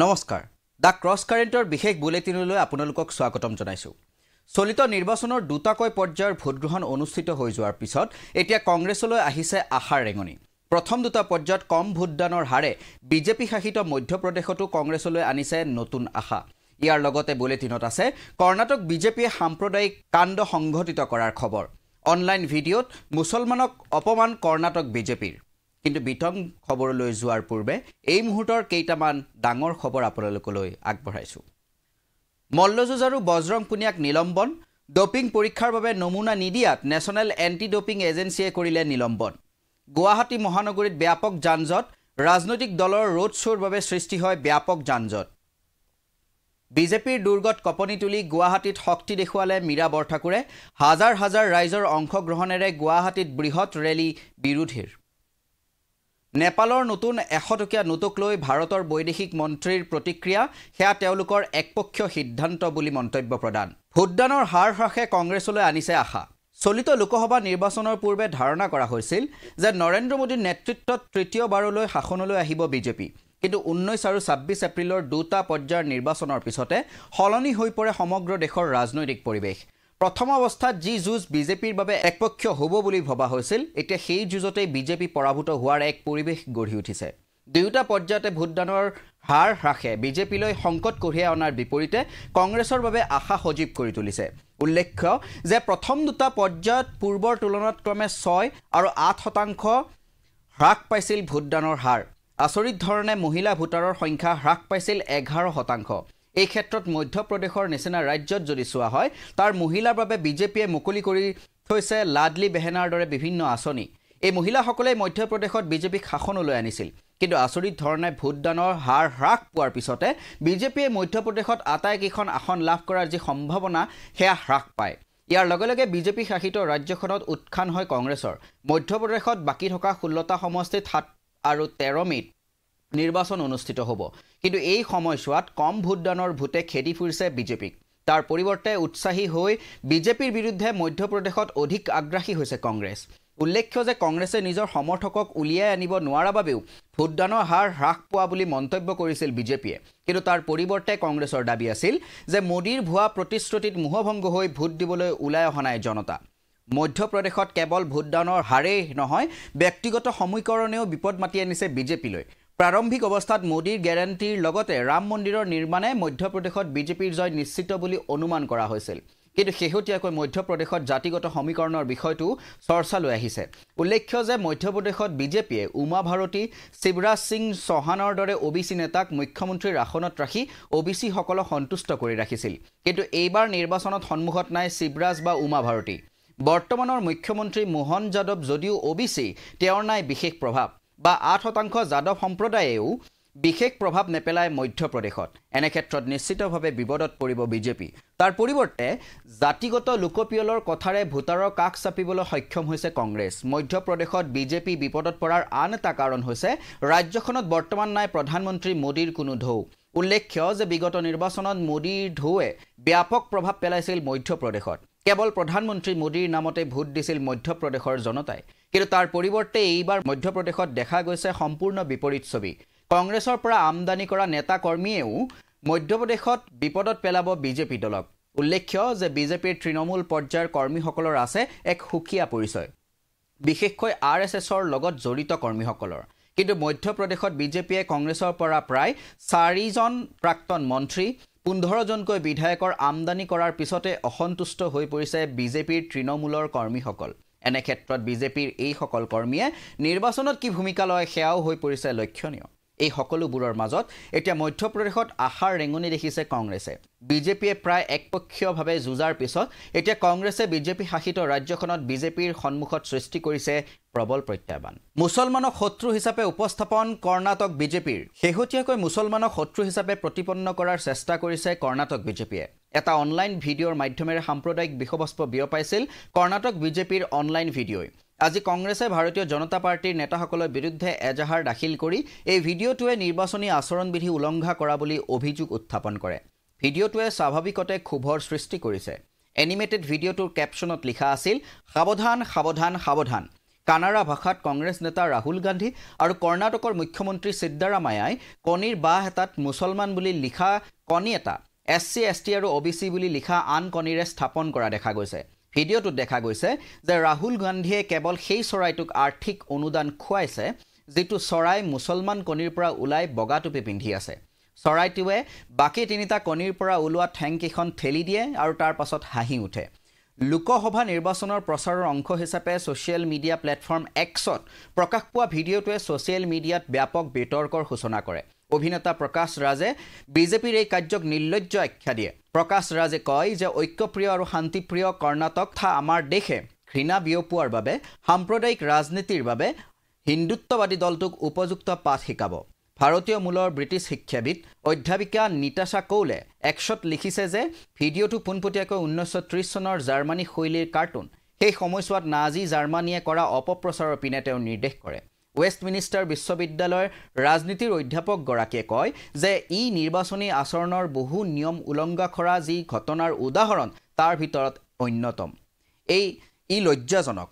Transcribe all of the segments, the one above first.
নমস্কাৰ দা ক্ৰছ কাৰেণ্টৰ বিশেষ বুলেটিনলৈ আপোনালোকক স্বাগতম জনাইছো। চলিত নিৰ্বাচনৰ দুটাকৈ পৰ্যায়ৰ ভোটগ্ৰহণ অনুষ্ঠিত হৈ যোৱাৰ পিছত এতিয়া কংগ্ৰেছলৈ আহিছে আশাৰ ৰেঙনি। প্ৰথম দুটা পৰ্যায়ত কম ভোটদানৰ হাৰে বিজেপি শাসিত মধ্যপ্ৰদেশতো কংগ্ৰেছলৈ আনিছে নতুন আশা। ইয়াৰ লগতে বুলেটিনত আছে কৰ্ণাটক বিজেপিয়ে সাম্প্ৰদায়িক কাণ্ড সংঘটিত কৰাৰ খবৰ। অনলাইন ভিডিঅ'ত মুছলমানক অপমান কৰ্ণাটক বিজেপিৰ। কিন্তু বিতং খবৰলৈ যোৱাৰ পূৰ্বে এই মুহূৰ্তৰ কেইটামান ডাঙৰ খবৰ আপোনালোকলৈ আগবঢ়াইছো। মল্লযুঁজ আৰু বজৰং পুনিয়াক নিলম্বন, ডপিং পৰীক্ষাৰ বাবে নমুনা নিদিয়াত নেশ্যনেল এণ্টি ডপিং এজেন্সিয়ে কৰিলে নিলম্বন। গুৱাহাটী মহানগৰীত ব্যাপক যানজঁট, ৰাজনৈতিক দলৰ ৰোড শ্ব'ৰ বাবে সৃষ্টি হয় ব্যাপক যানজঁট। বিজেপিৰ দুৰ্গত কপনি তুলি গুৱাহাটীত শক্তি দেখুৱালে মীৰা বৰঠাকুৰে। হাজাৰ হাজাৰ ৰাইজৰ অংশগ্ৰহণেৰে গুৱাহাটীত বৃহৎ ৰেলী বিৰোধীৰ। নেপালৰ নতুন 100 টকীয়া নোটক লৈ ভাৰতৰ বৈদেশিক মন্ত্ৰীৰ প্ৰতিক্ৰিয়া, সেয়া তেওঁলোকৰ একপক্ষীয় সিদ্ধান্ত বুলি মন্তব্য প্ৰদান। ভোটদানৰ হাৰ হ্ৰাসে কংগ্ৰেছলৈ আনিছে আশা। চলিত লোকসভা নিৰ্বাচনৰ পূৰ্বে ধাৰণা কৰা হৈছিল যে নৰেন্দ্ৰ মোদীৰ নেতৃত্বত তৃতীয়বাৰলৈ শাসনলৈ আহিব বিজেপি। কিন্তু 19 আৰু 26 এপ্ৰিলৰ দুটা পৰ্যায়ৰ নিৰ্বাচনৰ পিছতে সলনি হৈ পৰে সমগ্ৰ দেশৰ ৰাজনৈতিক পৰিৱেশ। প্ৰথম অৱস্থাত যি যুঁজ বিজেপিৰ বাবে একপক্ষীয় হ'ব বুলি ভবা হৈছিল, এতিয়া সেই যুঁজতেই বিজেপি পৰাভূত হোৱাৰ এক পৰিৱেশ গঢ়ি উঠিছে। দুয়োটা পৰ্যায়তে ভোটদানৰ হাৰ হ্ৰাসে বিজেপিলৈ সংকট কঢ়িয়াই অনাৰ বিপৰীতে কংগ্ৰেছৰ বাবে আশা সজীৱ কৰি তুলিছে। উল্লেখ্য যে প্ৰথম দুটা পৰ্যায়ত পূৰ্বৰ তুলনাত ক্ৰমে 6 আৰু 8% হ্ৰাস পাইছিল ভোটদানৰ হাৰ। আচৰিত ধৰণে মহিলা ভোটাৰৰ সংখ্যা হ্ৰাস পাইছিল 11%। এই ক্ষেত্ৰত মধ্যপ্ৰদেশৰ নিচিনা ৰাজ্যত যদি চোৱা হয়, তাৰ মহিলাৰ বাবে বিজেপিয়ে মুকলি কৰি থৈছে লাডলি বেহেনাৰ দৰে বিভিন্ন আঁচনি। এই মহিলাসকলে মধ্যপ্ৰদেশত বিজেপিক শাসনলৈ আনিছিল। কিন্তু আচৰিত ধৰণে ভোটদানৰ হাৰ হ্ৰাস পোৱাৰ পিছতে বিজেপিয়ে মধ্যপ্ৰদেশত আটাইকেইখন আসন লাভ কৰাৰ যি সম্ভাৱনা, সেয়া হ্ৰাস পায়। ইয়াৰ লগে লগে বিজেপি শাসিত ৰাজ্যখনত উত্থান হয় কংগ্ৰেছৰ। মধ্যপ্ৰদেশত বাকী থকা 16টা সমষ্টিত 7 আৰু 13 মে'ত নিৰ্বাচন অনুষ্ঠিত হ'ব। কিন্তু এই সময়ছোৱাত কম ভোটদানৰ ভোটে খেদি ফুৰিছে বিজেপিক। তাৰ পৰিৱৰ্তে উৎসাহী হৈ বিজেপিৰ বিৰুদ্ধে মধ্যপ্ৰদেশত অধিক আগ্ৰাসী হৈছে কংগ্ৰেছ। উল্লেখ্য যে কংগ্ৰেছে নিজৰ সমৰ্থকক উলিয়াই আনিব নোৱাৰা বাবেও ভোটদানৰ হাৰ হ্ৰাস পোৱা বুলি মন্তব্য কৰিছিল বিজেপিয়ে। কিন্তু তাৰ পৰিৱৰ্তে কংগ্ৰেছৰ দাবী আছিল যে মোদীৰ ভুৱা প্ৰতিশ্ৰুতিত মোহভংগ হৈ ভোট দিবলৈ ওলাই অহা নাই জনতা। মধ্যপ্ৰদেশত কেৱল ভোটদানৰ হাৰেই নহয়, ব্যক্তিগত সমীকৰণেও বিপদ মাতি আনিছে বিজেপিলৈ। প্ৰাৰম্ভিক অৱস্থাত মোদীৰ গেৰাণ্টিৰ লগতে ৰাম মন্দিৰৰ নিৰ্মাণে মধ্যপ্ৰদেশত বিজেপিৰ জয় নিশ্চিত বুলি অনুমান কৰা হৈছিল। কিন্তু শেহতীয়াকৈ মধ্যপ্ৰদেশত জাতিগত সমীকৰণৰ বিষয়টো চৰ্চালৈ আহিছে। উল্লেখ্য যে মধ্যপ্ৰদেশত বিজেপিয়ে উমা ভাৰতী, শিৱৰাজ সিং চৌহানৰ দৰে OBC নেতাক মুখ্যমন্ত্ৰীৰ আসনত ৰাখি OBC সকলক সন্তুষ্ট কৰি ৰাখিছিল। কিন্তু এইবাৰ নিৰ্বাচনত সন্মুখত নাই শিৱৰাজ বা উমা ভাৰতী। বৰ্তমানৰ মুখ্যমন্ত্ৰী মোহন যাদৱ যদিও OBC, তেওঁৰ নাই বিশেষ প্ৰভাৱ, বা 8% যাদৱ সম্প্ৰদায়েও বিশেষ প্ৰভাৱ নেপেলায় মধ্যপ্ৰদেশত। এনে ক্ষেত্ৰত নিশ্চিতভাৱে বিপদত পৰিব বিজেপি। তাৰ পৰিৱৰ্তে জাতিগত লোকপিয়লৰ কথাৰে ভোটাৰৰ কাষ চাপিবলৈ সক্ষম হৈছে কংগ্ৰেছ। মধ্যপ্ৰদেশত বিজেপি বিপদত পৰাৰ আন এটা কাৰণ হৈছে ৰাজ্যখনত বৰ্তমান নাই প্ৰধানমন্ত্ৰী মোদীৰ কোনো ঢৌ। উল্লেখ্য যে বিগত নিৰ্বাচনত মোদীৰ ঢৌৱে ব্যাপক প্ৰভাৱ পেলাইছিল মধ্যপ্ৰদেশত। কেৱল প্ৰধানমন্ত্ৰী মোদীৰ নামতে ভোট দিছিল মধ্যপ্ৰদেশৰ জনতাই। কিন্তু তাৰ পৰিৱৰ্তে এইবাৰ মধ্যপ্ৰদেশত দেখা গৈছে সম্পূৰ্ণ বিপৰীত ছবি। কংগ্ৰেছৰ পৰা আমদানি কৰা নেতা কৰ্মীয়েও মধ্যপ্ৰদেশত বিপদত পেলাব বিজেপি দলক। উল্লেখ্য যে বিজেপিৰ তৃণমূল পৰ্যায়ৰ কৰ্মীসকলৰ আছে এক সুকীয়া পৰিচয়, বিশেষকৈ RSSৰ লগত জড়িত কৰ্মীসকলৰ। কিন্তু মধ্যপ্ৰদেশত বিজেপিয়ে কংগ্ৰেছৰ পৰা প্ৰায় 4জন প্ৰাক্তন মন্ত্ৰী, 15জনকৈ বিধায়কৰ আমদানি কৰাৰ পিছতে অসন্তুষ্ট হৈ পৰিছে বিজেপিৰ তৃণমূলৰ কৰ্মীসকল। এনে ক্ষেত্ৰত বিজেপিৰ এইসকল কৰ্মীয়ে নিৰ্বাচনত কি ভূমিকা লয়, সেয়াও হৈ পৰিছে লক্ষণীয়। এই সকলোবোৰৰ মাজত এতিয়া মধ্যপ্ৰদেশত আশাৰ ৰেঙনি দেখিছে কংগ্ৰেছে। বিজেপিয়ে প্ৰায় একপক্ষীয়ভাৱে যুঁজাৰ পিছত এতিয়া কংগ্ৰেছে বিজেপি শাসিত ৰাজ্যখনত বিজেপিৰ সন্মুখত সৃষ্টি কৰিছে প্ৰবল প্ৰত্যাহ্বান। মুছলমানক শত্ৰু হিচাপে উপস্থাপন কৰ্ণাটক বিজেপিৰ। শেহতীয়াকৈ মুছলমানক শত্ৰু হিচাপে প্ৰতিপন্ন কৰাৰ চেষ্টা কৰিছে কৰ্ণাটক বিজেপিয়ে। এটা অনলাইন ভিডিঅ'ৰ মাধ্যমেৰে সাম্প্ৰদায়িক বিষবস্ত্ৰ বিয়পাইছিল কৰ্ণাটক বিজেপিৰ অনলাইন ভিডিঅ'ই। আজি কংগ্ৰেছে ভাৰতীয় জনতা পাৰ্টিৰ নেতাসকলৰ বিৰুদ্ধে এজাহাৰ দাখিল কৰি এই ভিডিঅ'টোৱে নিৰ্বাচনী আচৰণবিধি উলংঘা কৰা বুলি অভিযোগ উত্থাপন কৰে। ভিডিঅ'টোৱে স্বাভাৱিকতে ক্ষোভৰ সৃষ্টি কৰিছে। এনিমেটেড ভিডিঅ'টোৰ কেপশ্যনত লিখা আছিল, সাৱধান সাৱধান সাৱধান, কানাড়া ভাষাত কংগ্ৰেছ নেতা ৰাহুল গান্ধী আৰু কৰ্ণাটকৰ মুখ্যমন্ত্ৰী সিদ্ধাৰামায়াই কণীৰ বাহ এটাত মুছলমান বুলি লিখা কণী এটা SC ST আৰু OBC বুলি লিখা আন কণীৰে স্থাপন কৰা দেখা গৈছে ভিডিঅ'টোত দেখা গৈছে যে ৰাহুল গান্ধীয়ে কেৱল সেই চৰাইটোক আৰ্থিক অনুদান খুৱাইছে যেটো চৰাই মুছলমান কণীৰ পৰা ওলাই বগা টুপি পিন্ধি আছে চৰাইটোৱে বাকি তিনিটা কণীৰ পৰা ওলোৱা ঠেংকিখন ঠেলি দিয়ে আৰু তাৰ পাছত হাঁহি উঠে লোকসভা নিৰ্বাচনৰ প্ৰচাৰৰ অংশ হিচাপে সোশ্যাল মিডিয়া প্লেটফৰ্ম Xত প্ৰকাশ পোৱা ভিডিঅ'টোৱে সোশ্যাল মিডিয়াত ব্যাপক বিতৰ্কৰ সূচনা কৰে অভিনেতা প্ৰকাশ ৰাজে বিজেপিৰ এই কাৰ্যক নিৰ্লজ্জ আখ্যা দিয়ে প্ৰকাশ ৰাজে কয় যে ঐক্যপ্ৰিয় আৰু শান্তিপ্ৰিয় কৰ্ণাটক তথা আমাৰ দেশে ঘৃণা বিয়পোৱাৰ বাবে সাম্প্ৰদায়িক ৰাজনীতিৰ বাবে হিন্দুত্ববাদী দলটোক উপযুক্ত পাঠ শিকাব ভাৰতীয় মূলৰ ব্ৰিটিছ শিক্ষাবিদ অধ্যাপিকা নিতাশা কৌলে Xত লিখিছে যে ভিডিঅ'টো পোনপটীয়াকৈ 1930 চনৰ জাৰ্মানী শৈলীৰ কাৰ্টুন সেই সময়ছোৱাত নাজি জাৰ্মানীয়ে কৰা অপপ্ৰচাৰৰ পিনে তেওঁ নিৰ্দেশ কৰে ৱেষ্টমিনিষ্টাৰ বিশ্ববিদ্যালয়ৰ ৰাজনীতিৰ অধ্যাপক গৰাকীয়ে কয় যে ই নিৰ্বাচনী আচৰণৰ বহু নিয়ম উলংঘা কৰা যি ঘটনাৰ উদাহৰণ তাৰ ভিতৰত অন্যতম ই লজ্জাজনক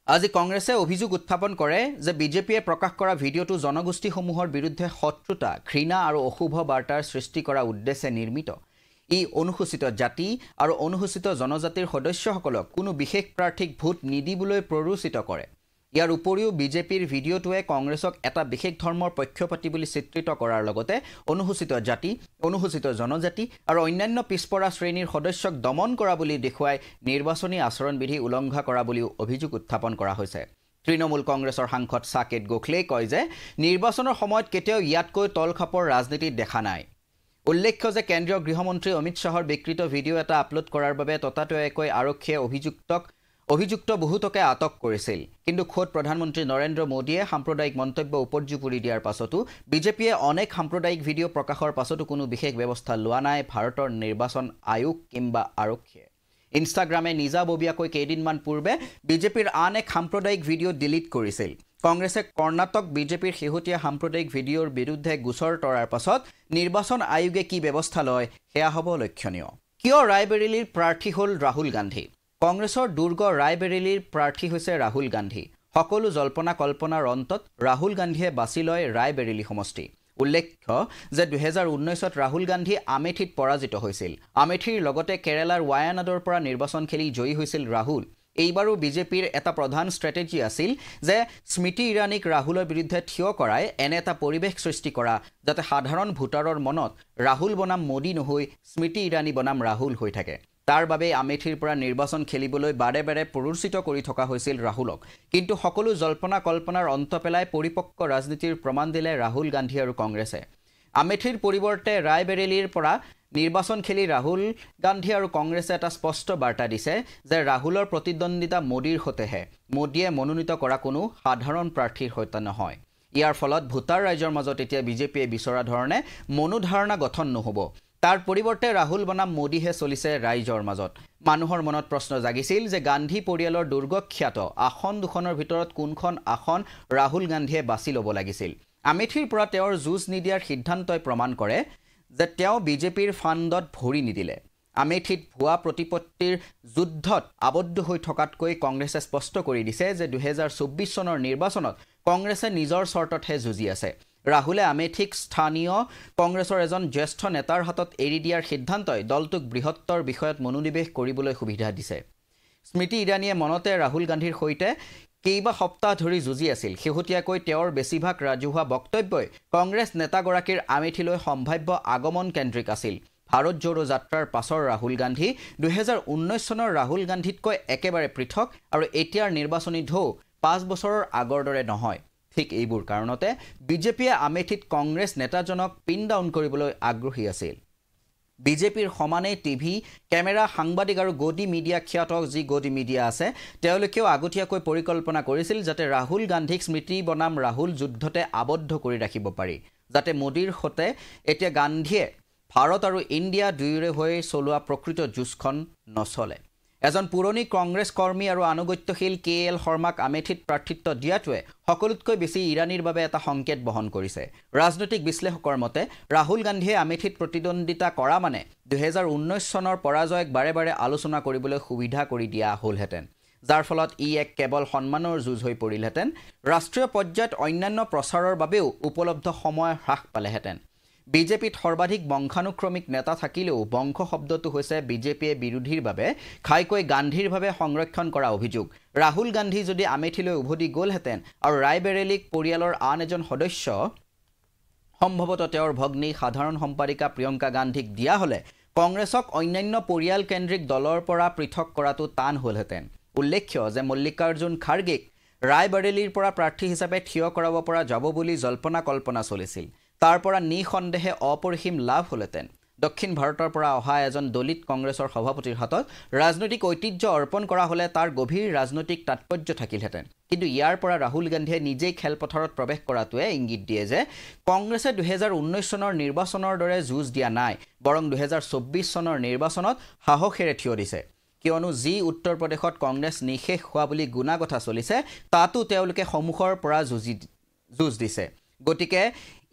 আজি কংগ্ৰেছে অভিযোগ উত্থাপন কৰে যে বিজেপিয়ে প্ৰকাশ কৰা ভিডিঅ'টো জনগোষ্ঠীসমূহৰ বিৰুদ্ধে শত্ৰুতা ঘৃণা আৰু অশুভ বাৰ্তাৰ সৃষ্টি কৰা উদ্দেশ্যে নিৰ্মিত ই অনুসূচিত জাতি আৰু অনুসূচিত জনজাতিৰ সদস্যসকলক কোনো বিশেষ প্ৰাৰ্থীক ভোট নিদিবলৈ প্ৰৰোচিত কৰে ইয়াৰ উপৰিও বিজেপিৰ ভিডিঅ'টোৱে কংগ্ৰেছক এটা বিশেষ ধৰ্মৰ পক্ষপাতী বুলি চিত্ৰিত কৰাৰ লগতে অনুসূচিত জাতি অনুসূচিত জনজাতি আৰু অন্যান্য পিছপৰা শ্ৰেণীৰ সদস্যক দমন কৰা বুলি দেখুৱাই নিৰ্বাচনী আচৰণবিধি উলংঘা কৰা বুলি অভিযোগ উত্থাপন কৰা হৈছে তৃণমূল কংগ্ৰেছৰ সাংসদ সাকেত গোখলে কয় যে নিৰ্বাচনৰ সময়ত কেতিয়াও ইয়াতকৈ তলখাপৰ ৰাজনীতি দেখা নাই উল্লেখ্য যে কেন্দ্ৰীয় গৃহমন্ত্ৰী অমিত শাহৰ বিকৃত ভিডিঅ' এটা আপলোড কৰাৰ বাবে ততাতৈয়াকৈ আৰক্ষীয়ে অভিযুক্ত বহুতকে আটক কৰিছিল কিন্তু খোদ প্ৰধানমন্ত্ৰী নৰেন্দ্ৰ মোদীয়ে সাম্প্ৰদায়িক মন্তব্য উপৰ্যুপৰি দিয়াৰ পাছতো বিজেপিয়ে অনেক সাম্প্ৰদায়িক ভিডিঅ' প্ৰকাশৰ পাছতো কোনো বিশেষ ব্যৱস্থা লোৱা নাই ভাৰতৰ নিৰ্বাচন আয়োগ কিংবা আৰক্ষীয়ে ইনষ্টাগ্ৰামে নিজাববীয়াকৈ কেইদিনমান পূৰ্বে বিজেপিৰ আন এক সাম্প্ৰদায়িক ভিডিঅ' ডিলিট কৰিছিল কংগ্ৰেছে কৰ্ণাটক বিজেপিৰ শেহতীয়া সাম্প্ৰদায়িক ভিডিঅ'ৰ বিৰুদ্ধে গোচৰ তৰাৰ পাছত নিৰ্বাচন আয়োগে কি ব্যৱস্থা লয় সেয়া হ'ব লক্ষণীয় কিয় ৰায়বেৰেলীৰ প্ৰাৰ্থী হ'ল ৰাহুল গান্ধী কংগ্ৰেছৰ দুৰ্গ ৰায়বেৰেলীৰ প্ৰাৰ্থী হৈছে ৰাহুল গান্ধী সকলো জল্পনা কল্পনাৰ অন্তত ৰাহুল গান্ধীয়ে বাছি লয় ৰায়বেৰেলী সমষ্টি উল্লেখ্য যে 2019ত ৰাহুল গান্ধী আমেথিত পৰাজিত হৈছিল আমেথিৰ লগতে কেৰালাৰ ৱায়ানাডৰ পৰা নিৰ্বাচন খেলি জয়ী হৈছিল ৰাহুল এইবাৰো বিজেপিৰ এটা প্ৰধান ষ্ট্ৰেটেজি আছিল যে স্মৃতি ইৰাণীক ৰাহুলৰ বিৰুদ্ধে থিয় কৰাই এনে এটা পৰিৱেশ সৃষ্টি কৰা যাতে সাধাৰণ ভোটাৰৰ মনত ৰাহুল বনাম মোদী নহৈ স্মৃতি ইৰাণী বনাম ৰাহুল হৈ থাকে তাৰ বাবে আমেথিৰ পৰা নিৰ্বাচন খেলিবলৈ বাৰে বাৰে প্ৰৰোচিত কৰি থকা হৈছিল ৰাহুলক কিন্তু সকলো জল্পনা কল্পনাৰ অন্ত পেলাই পৰিপক্ক ৰাজনীতিৰ প্ৰমাণ দিলে ৰাহুল গান্ধী আৰু কংগ্ৰেছে আমেথিৰ পৰিৱৰ্তে ৰায়বেৰেলীৰ পৰা নিৰ্বাচন খেলি ৰাহুল গান্ধী আৰু কংগ্ৰেছে এটা স্পষ্ট বাৰ্তা দিছে যে ৰাহুলৰ প্ৰতিদ্বন্দিতা মোদীৰ সৈতেহে মোদীয়ে মনোনীত কৰা কোনো সাধাৰণ প্ৰাৰ্থীৰ সৈতে নহয় ইয়াৰ ফলত ভোটাৰ ৰাইজৰ মাজত এতিয়া বিজেপিয়ে বিচৰা ধৰণে মনোধাৰণা গঠন নহব তাৰ পৰিৱৰ্তে ৰাহুল বনাম মোদীহে চলিছে ৰাইজৰ মাজত মানুহৰ মনত প্ৰশ্ন জাগিছিল যে গান্ধী পৰিয়ালৰ দুৰ্গখ্যাত আসন দুখনৰ ভিতৰত কোনখন আসন ৰাহুল গান্ধীয়ে বাছি ল'ব লাগিছিল আমেথিৰ পৰা তেওঁৰ যুঁজ নিদিয়াৰ সিদ্ধান্তই প্ৰমাণ কৰে যে তেওঁ বিজেপিৰ ফাণ্ডত ভৰি নিদিলে আমেথিত ভুৱা প্ৰতিপত্তিৰ যুদ্ধত আবদ্ধ হৈ থকাতকৈ কংগ্ৰেছে স্পষ্ট কৰি দিছে যে 2024 চনৰ নিৰ্বাচনত কংগ্ৰেছে নিজৰ চৰ্ততহে যুঁজি আছে ৰাহুলে আমেথিক স্থানীয় কংগ্ৰেছৰ এজন জ্যেষ্ঠ নেতাৰ হাতত এৰি দিয়াৰ সিদ্ধান্তই দলটোক বৃহত্তৰ বিষয়ত মনোনিৱেশ কৰিবলৈ সুবিধা দিছে স্মৃতি ইৰাণীয়ে মনতে ৰাহুল গান্ধীৰ সৈতে কেইবা সপ্তাহ ধৰি যুঁজি আছিল শেহতীয়াকৈ তেওঁৰ বেছিভাগ ৰাজহুৱা বক্তব্যই কংগ্ৰেছ নেতাগৰাকীৰ আমেথিলৈ সম্ভাৱ্য আগমন কেন্দ্ৰিক আছিল ভাৰত জোড়ো যাত্ৰাৰ পাছৰ ৰাহুল গান্ধী 2019 চনৰ ৰাহুল গান্ধীতকৈ একেবাৰে পৃথক আৰু এতিয়াৰ নিৰ্বাচনী ঢৌ 5 বছৰৰ আগৰ দৰে নহয় ঠিক এইবোৰ কাৰণতে বিজেপিয়ে আমেথিত কংগ্ৰেছ নেতাজনক পিন ডাউন কৰিবলৈ আগ্ৰহী আছিল বিজেপিৰ সমানে টিভি কেমেৰা সাংবাদিক আৰু গদি মিডিয়া খ্যাতক যি গদি মিডিয়া আছে তেওঁলোকেও আগতীয়াকৈ পৰিকল্পনা কৰিছিল যাতে ৰাহুল গান্ধীক স্মৃতি বনাম ৰাহুল যুদ্ধতে আবদ্ধ কৰি ৰাখিব পাৰি যাতে মোদীৰ সৈতে এতিয়া গান্ধীয়ে ভাৰত আৰু ইণ্ডিয়া দুয়োৰে হৈ চলোৱা প্ৰকৃত যুঁজখন নচলে এজন পুৰণি কংগ্ৰেছ কৰ্মী আৰু আনুগত্যশীল KL শৰ্মাক আমেথিত প্ৰাৰ্থিত্ব দিয়াটোৱে সকলোতকৈ বেছি ইৰাণীৰ বাবে এটা সংকেত বহন কৰিছে ৰাজনৈতিক বিশ্লেষকৰ মতে ৰাহুল গান্ধীয়ে আমেথিত প্ৰতিদ্বন্দিতা কৰা মানে 2019 চনৰ পৰাজয়ক বাৰে বাৰে আলোচনা কৰিবলৈ সুবিধা কৰি দিয়া হ'লহেঁতেন যাৰ ফলত ই এক কেৱল সন্মানৰ যুঁজ হৈ পৰিলহেঁতেন ৰাষ্ট্ৰীয় পৰ্যায়ত অন্যান্য প্ৰচাৰৰ বাবেও উপলব্ধ সময় হ্ৰাস পালেহেঁতেন বিজেপিত সৰ্বাধিক বংশানুক্ৰমিক নেতা থাকিলেও বংশ শব্দটো হৈছে বিজেপিয়ে বিৰোধীৰ বাবে খাইকৈ গান্ধীৰ বাবে সংৰক্ষণ কৰা অভিযোগ ৰাহুল গান্ধী যদি আমেঠিলৈ উভতি গ'লহেঁতেন আৰু ৰায়বেৰেলীক পৰিয়ালৰ আন এজন সদস্য সম্ভৱতঃ তেওঁৰ ভগ্নী সাধাৰণ সম্পাদিকা প্ৰিয়ংকা গান্ধীক দিয়া হ'লে কংগ্ৰেছক অন্যান্য পৰিয়াল কেন্দ্ৰিক দলৰ পৰা পৃথক কৰাটো টান হ'লহেঁতেন উল্লেখ্য যে মল্লিকাৰ্জুন খাৰ্গেক ৰায়বেৰেলীৰ পৰা প্ৰাৰ্থী হিচাপে থিয় কৰাব পৰা যাব বুলি জল্পনা কল্পনা চলিছিল তাৰ পৰা নিঃসন্দেহে অপৰিসীম লাভ হ'লহেঁতেন দক্ষিণ ভাৰতৰ পৰা অহা এজন দলিত কংগ্ৰেছৰ সভাপতিৰ হাতত ৰাজনৈতিক ঐতিহ্য অৰ্পণ কৰা হ'লে তাৰ গভীৰ ৰাজনৈতিক তাৎপৰ্য থাকিলহেঁতেন কিন্তু ইয়াৰ পৰা ৰাহুল গান্ধীয়ে নিজেই খেলপথাৰত প্ৰৱেশ কৰাটোৱে ইংগিত দিয়ে যে কংগ্ৰেছে 2019 চনৰ নিৰ্বাচনৰ দৰে যুঁজ দিয়া নাই বৰং 2024 চনৰ নিৰ্বাচনত সাহসেৰে থিয় দিছে কিয়নো যি উত্তৰ প্ৰদেশত কংগ্ৰেছ নিশেষ হোৱা বুলি গুণাগথা চলিছে তাতো তেওঁলোকে সন্মুখৰ পৰা যুঁজ দিছে গতিকে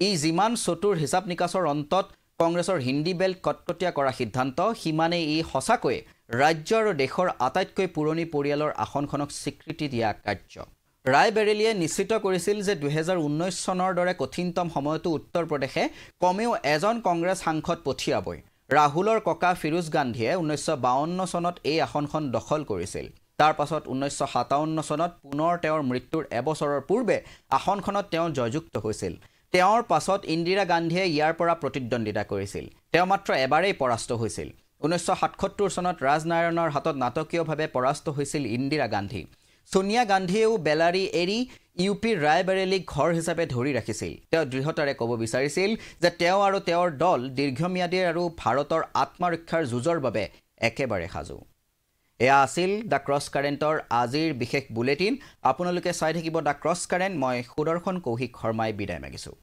ই যিমান চতুৰ হিচাপ নিকাচৰ অন্তত কংগ্ৰেছৰ হিন্দী বেল্ট কটকটীয়া কৰা সিদ্ধান্ত সিমানেই ই সঁচাকৈ ৰাজ্য আৰু দেশৰ আটাইতকৈ পুৰণি পৰিয়ালৰ আসনখনক স্বীকৃতি দিয়া কাৰ্য ৰায়বেৰেলীয়ে নিশ্চিত কৰিছিল যে 2019 চনৰ দৰে কঠিনতম সময়তো উত্তৰ প্ৰদেশে কমেও এজন কংগ্ৰেছ সাংসদ পঠিয়াবই ৰাহুলৰ ককা ফিৰোজ গান্ধীয়ে 1952 চনত এই আসনখন দখল কৰিছিল তাৰ পাছত 1957 চনত পুনৰ তেওঁৰ মৃত্যুৰ এবছৰৰ পূৰ্বে আসনখনত তেওঁ জয়যুক্ত হৈছিল তেওঁৰ পাছত ইন্দিৰা গান্ধীয়ে ইয়াৰ পৰা প্ৰতিদ্বন্দ্বিতা কৰিছিল তেওঁ মাত্ৰ এবাৰেই পৰাস্ত হৈছিল 1977 চনত ৰাজনাৰায়ণৰ হাতত নাটকীয়ভাৱে পৰাস্ত হৈছিল ইন্দিৰা গান্ধী সোনিয়া গান্ধীয়েও বেলাৰী এৰি ইউপিৰ ৰায়বেৰেলীক ঘৰ হিচাপে ধৰি ৰাখিছিল তেওঁ দৃঢ়তাৰে ক'ব বিচাৰিছিল যে তেওঁ আৰু তেওঁৰ দল দীৰ্ঘম্যাদী আৰু ভাৰতৰ আত্মৰক্ষাৰ যুঁজৰ বাবে একেবাৰে সাজু এয়া আছিল দ্য ক্ৰছ কাৰেণ্টৰ আজিৰ বিশেষ বুলেটিন আপোনালোকে চাই থাকিব দ্য ক্ৰছ কাৰেণ্ট মই সুদৰ্শন কৌশিক শৰ্মাই বিদায় মাগিছোঁ